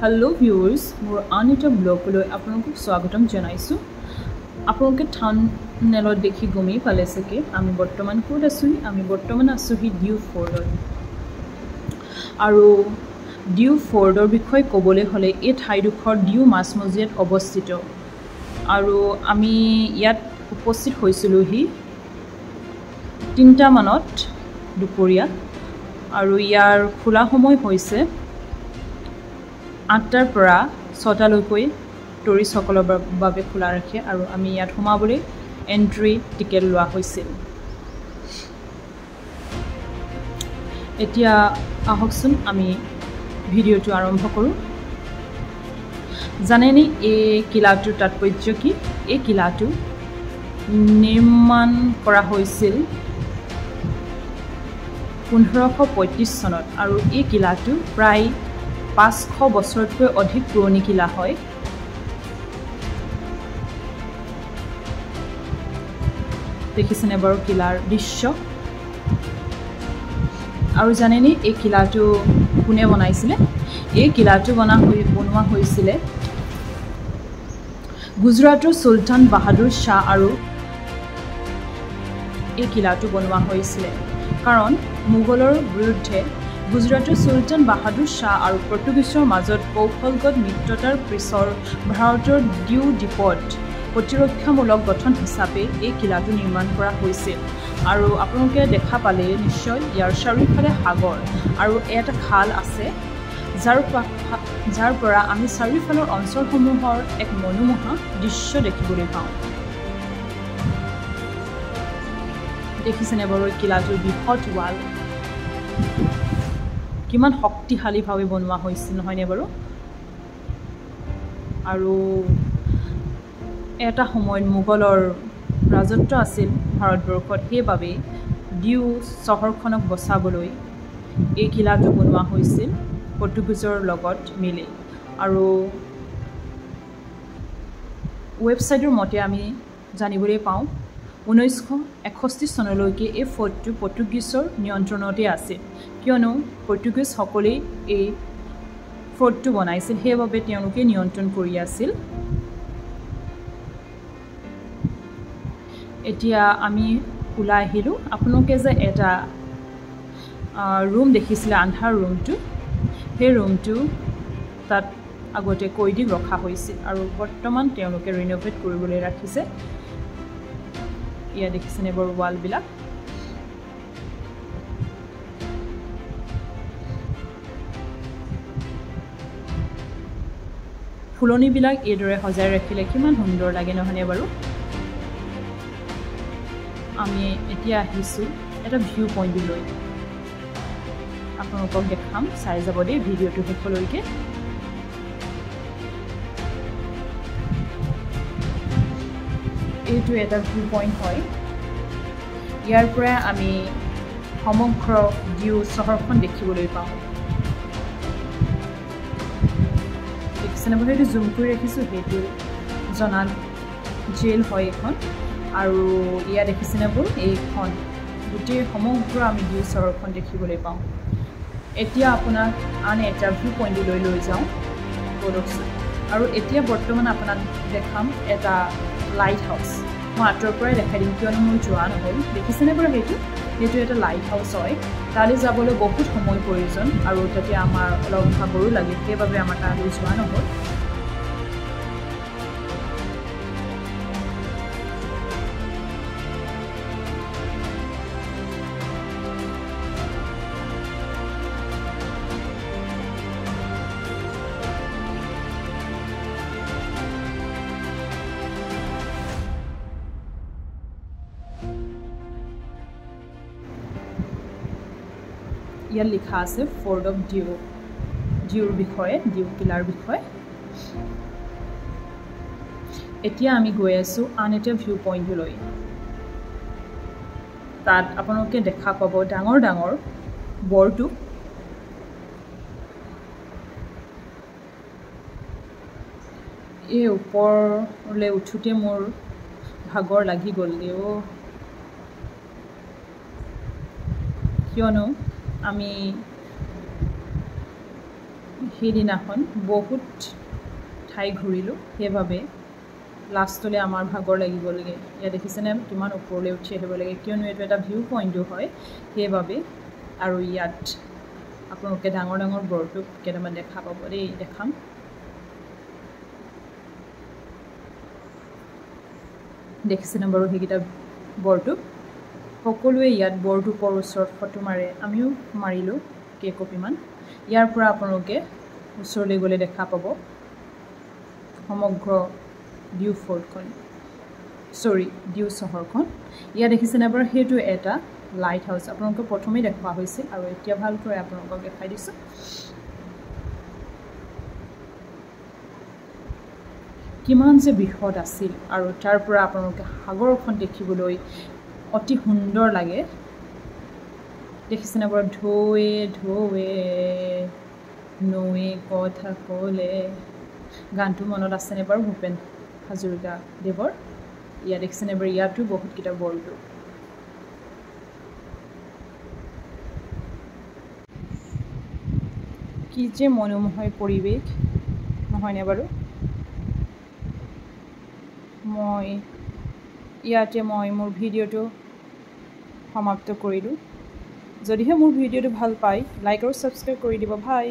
Hello viewers, মোৰ আন এটা ব্লগলৈ আপোনালোকক স্বাগতম জনাইছো। আপোনালোকে থাম্বনেলত দেখি গমেই পালে চাগে আমি বৰ্তমান ক'ত আছো। আমি বৰ্তমান আছো ডিউ ফৰ্ডত। আৰু ডিউ ফৰ্ডৰ বিষয়ে ক'বলৈ হ'লে এই ঠাইডোখৰ ডিউ মাছমজিয়াত অৱস্থিত। আৰু আমি ইয়াত উপস্থিত হৈছিলোহি 3টা মানত দুপৰীয়া। আৰু ইয়াৰ খোলা সময় হৈছে 8টাৰ পৰা 6টালৈকৈ টুৰিষ্টসকলৰ বাবে খোলা ৰাখে। আৰু আমি ইয়াত সোমাবলৈ এণ্ট্ৰি টিকেট লোৱা হৈছিল। এতিয়া আহকচোন আমি ভিডিঅ'টো আৰম্ভ কৰোঁ। জানেনে এই কিলাটোৰ তাৎপৰ্য কি? এই কিলাটো নিৰ্মাণ কৰা হৈছিল 1535 চনত। আৰু এই কিলাটো প্ৰায় 500 বছৰতকৈ অধিক পুৰণি কিলা হয়। দেখিছেনে বাৰু কিলাৰ দৃশ্য? আৰু জানেনে এই কিলাটো কোনে বনাইছিলে? এই কিলাটো বনোৱা হৈছিলে গুজৰাটৰ চুলতান বাহাদুৰ শ্বাহ। আৰু এই কিলাটো বনোৱা হৈছিলে কাৰণ মোগলৰ বিৰুদ্ধে গুজৰাটৰ চুলতান বাহাদুৰ শ্বাহ আৰু পৰ্তুগীজৰ মাজত কৌশলগত মিত্ৰতাৰ পিছৰ ভাৰতৰ ডিউ দ্বীপত প্ৰতিৰক্ষামূলক গঠন হিচাপে এই কিলাটো নিৰ্মাণ কৰা হৈছিল। আৰু আপোনালোকে দেখা পালে নিশ্চয় ইয়াৰ চাৰিওফালে সাগৰ আৰু এটা খাল আছে, যাৰ পৰা আমি চাৰিওফালৰ অঞ্চলসমূহৰ এক মনোমোহা দৃশ্য দেখিবলৈ পাওঁ। দেখিছেনে বাৰু এই কিলাটোৰ বৃহৎ ৱাল কিমান শক্তিশালীভাৱে বনোৱা হৈছিল, নহয়নে বাৰু? আৰু এটা সময়ত মোগলৰ ৰাজত্ব আছিল ভাৰতবৰ্ষত। সেইবাবে ডিউ চহৰখনক বচাবলৈ এই কিলাটো বনোৱা হৈছিল পৰ্তুগীজৰ লগত মিলি। আৰু ৱেবছাইটৰ মতে আমি জানিবলৈ পাওঁ 1961 চনলৈকে এই ফৰ্টটো পৰ্তুগীজৰ নিয়ন্ত্ৰণতে আছিল। কিয়নো পৰ্তুগীজসকলেই এই ফৰ্টটো বনাইছিল, সেইবাবে তেওঁলোকে নিয়ন্ত্ৰণ কৰি আছিল। এতিয়া আমি ওলাই আহিলোঁ। আপোনালোকে যে এটা ৰুম দেখিছিলে, আন্ধাৰ ৰুমটো, সেই ৰুমটো তাত আগতে কৈদীক ৰখা হৈছিল। আৰু বৰ্তমান তেওঁলোকে ৰিন'ভেট কৰিবলৈ ৰাখিছে। এয়া দেখিছেনে বাৰু ৱালবিলাক? ফুলনিবিলাক এইদৰে সজাই ৰাখিলে কিমান সুন্দৰ লাগে, নহয়নে বাৰু? আমি এতিয়া আহিছোঁ এটা ভিউ পইণ্টলৈ। আপোনালোকক দেখাম, চাই যাব দেই ভিডিঅ'টো শেষলৈকে। এইটো এটা ভিউ পইণ্ট হয়। ইয়াৰ পৰা আমি সমগ্ৰ ডিউ চহৰখন দেখিবলৈ পাওঁ। দেখিছেনে বাৰু? সেইটো জুম কৰি ৰাখিছোঁ। সেইটো জনাল জেল হয় এইখন। আৰু ইয়াত দেখিছেনে বাৰু? এইখন গোটেই সমগ্ৰ আমি ডিউ চহৰখন দেখিবলৈ পাওঁ। এতিয়া আপোনাক আন এটা ভিউ পইণ্টলৈ লৈ যাওঁ বলকচোন। আৰু এতিয়া বৰ্তমান আপোনাক দেখাম এটা লাইট হাউচ। মই আঁতৰৰ পৰাই দেখাই দিম, কিয়নো মোৰ যোৱা নহ'ল। দেখিছেনে বাৰু? সেইটো এটা লাইট হাউচ হয়। তালৈ যাবলৈ বহুত সময় প্ৰয়োজন আৰু তাতে আমাৰ অলপ ভাগৰো লাগে, সেইবাবে আমাৰ তালৈ যোৱা নহ'ল। ইয়াত লিখা আছে ফৰ্ট অফ ডিউৰ বিষয়ে, ডিউ কিলাৰ বিষয়ে। এতিয়া আমি গৈ আছোঁ আন এটা ভিউ পইণ্টলৈ। তাত আপোনালোকে দেখা পাব ডাঙৰ ডাঙৰ বৰটো। এই ওপৰলৈ উঠোঁতে মোৰ ভাগৰ লাগি গ'লগৈ। কিয়নো আমি সেইদিনাখন বহুত ঠাই ঘূৰিলোঁ, সেইবাবে লাষ্টলৈ আমাৰ ভাগৰ লাগিবলগীয়া। ইয়াত দেখিছেনে কিমান ওপৰলৈ উঠি আহিব লাগে, কিয়নো এইটো এটা ভিউ পইণ্টো হয়, সেইবাবে। আৰু ইয়াত আপোনালোকে ডাঙৰ ডাঙৰ বৰটোপ কেইটামান দেখা পাব দেই, দেখাম। দেখিছেনে বাৰু সেইকেইটা বৰটোপ? সকলোৱে ইয়াত বৰটোপৰ ওচৰত ফটো মাৰে, আমিও মাৰিলোঁ কেইকপিমান। ইয়াৰ পৰা আপোনালোকে ওচৰলৈ গ'লে দেখা পাব সমগ্ৰ ডিউ ফৰ্টখন, ডিউ চহৰখন। ইয়াত দেখিছেনে বাৰু সেইটো এটা লাইট হাউচ, আপোনালোকক প্ৰথমেই দেখুওৱা হৈছিল আৰু এতিয়া ভালকৈ আপোনালোকক দেখাই দিছোঁ। কিমান যে বৃহৎ আছিল, আৰু তাৰ পৰা আপোনালোকে সাগৰখন দেখিবলৈ অতি সুন্দৰ লাগে। দেখিছেনে বাৰু ঢৌৱে ঢৌৱে নৈয়ে কথা ক'লে, গানটো মনত আছেনে বাৰু ভূপেন হাজৰিকা দেৱৰ? ইয়াত দেখিছেনে বাৰু ইয়াতো বহুতকেইটা বৰটোপ। কি যে মনোমোহা পৰিৱেশ নহয়নে বাৰু? ইয়াতে মই মোৰ ভিডিঅ'টো সমাপ্ত কৰিলোঁ। যদিহে মোৰ ভিডিঅ'টো ভাল পায়, লাইক আৰু ছাবস্ক্ৰাইব কৰি দিব ভাই।